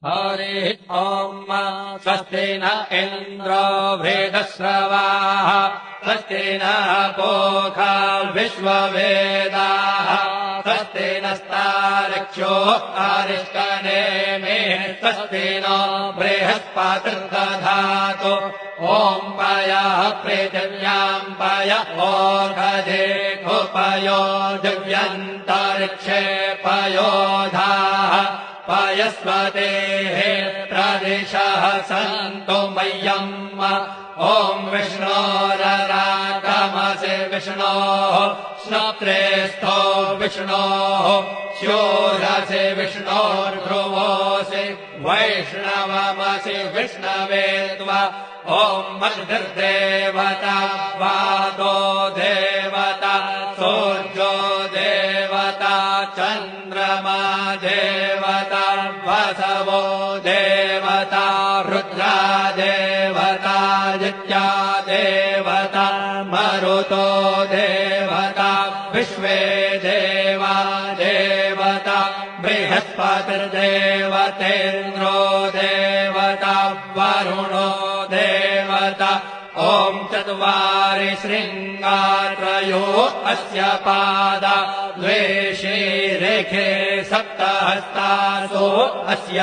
हरिः ॐ स्वस्ति न इन्द्रो वृद्धश्रवाः स्वस्ति नः पूषा विश्ववेदाः स्वस्ति नस्तार्क्ष्यो अरिष्टनेमिः स्वस्ति नो बृहस्पतिर्दधातु ॐ पयः पृथिव्याम् पय ओषधेषु पयो दिव्यन्तरिक्षे पयोधाः पयस्वतेः प्रदिशः सन्तु मह्यम् ॐ विष्णोररागमसि विष्णोः श्रोत्रेस्थो विष्णोः शूरसि विष्णोर्ध्रुवोऽसि वैष्णवमसि विष्णवे त्वा ॐ मद्भिर्देवता वादो देवता सूर्यो देवता चन्द्रमा देवता वसवो देवता रुद्रा देवता जित्या देवता मरुतो देवता विश्वे देवा देवता बृहस्पतिर्देवतेन्द्रो देवता वरुणो देवता ॐ चत्वारि शृङ्गात्रयो अस्य पादा द्वे शीरेखे सप्तहस्तासो अस्य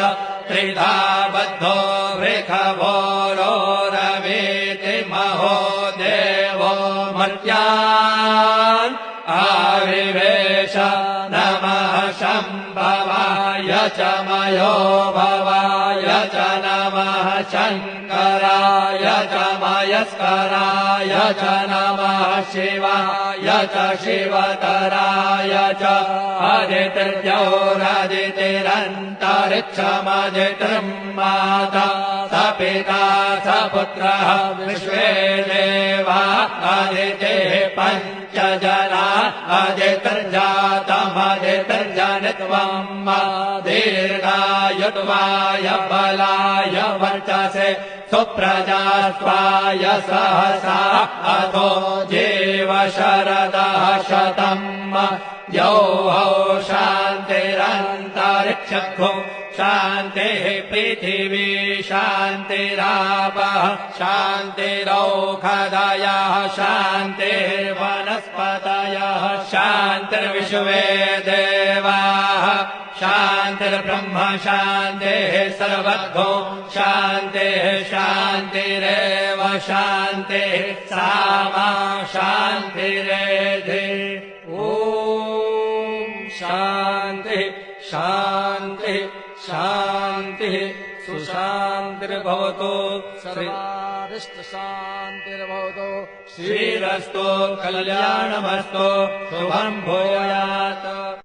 त्रिधा बद्धो वृषभोरोरवेति महो देवो मर्त्यान् आविवेश नमः शम्भवाय च मयो भवाय च नमः शङ्कराय च मयस्कराय च नमः शिवाय च शिवतराय च अदितिर्द्यौरदितिरन्तरिक्षमदितिर्माता स पिता स पुत्रः विश्वे देवा अदितिः पञ्च जना अदितिर्जातमदितिर्जनित्वम् दीर्घायुत्वाय बलाय वर्चसे सुप्रजास्वाय सहसा अथो जीव शरदः शतम् यौहौ शान्तिरन्तरिक्षो शान्तिः पृथिवी शान्तिरापः शान्तिरौषधयः शान्तिर्वनस्पतयः शान्तिर्विश्वे देवाः शान्तिर्ब्रह्म शान्तिः सर्वतो शान्तिः शान्तिरेव शान्तिः सामा शान्तिरेधि ॐ शान्तिः शान्तिः शान्तिः सुशान्तिर्भवतु सर्वारिष्टशान्तिर्भवतु श्रीरस्तु कल्याणमस्तु शुभम् भूयात्।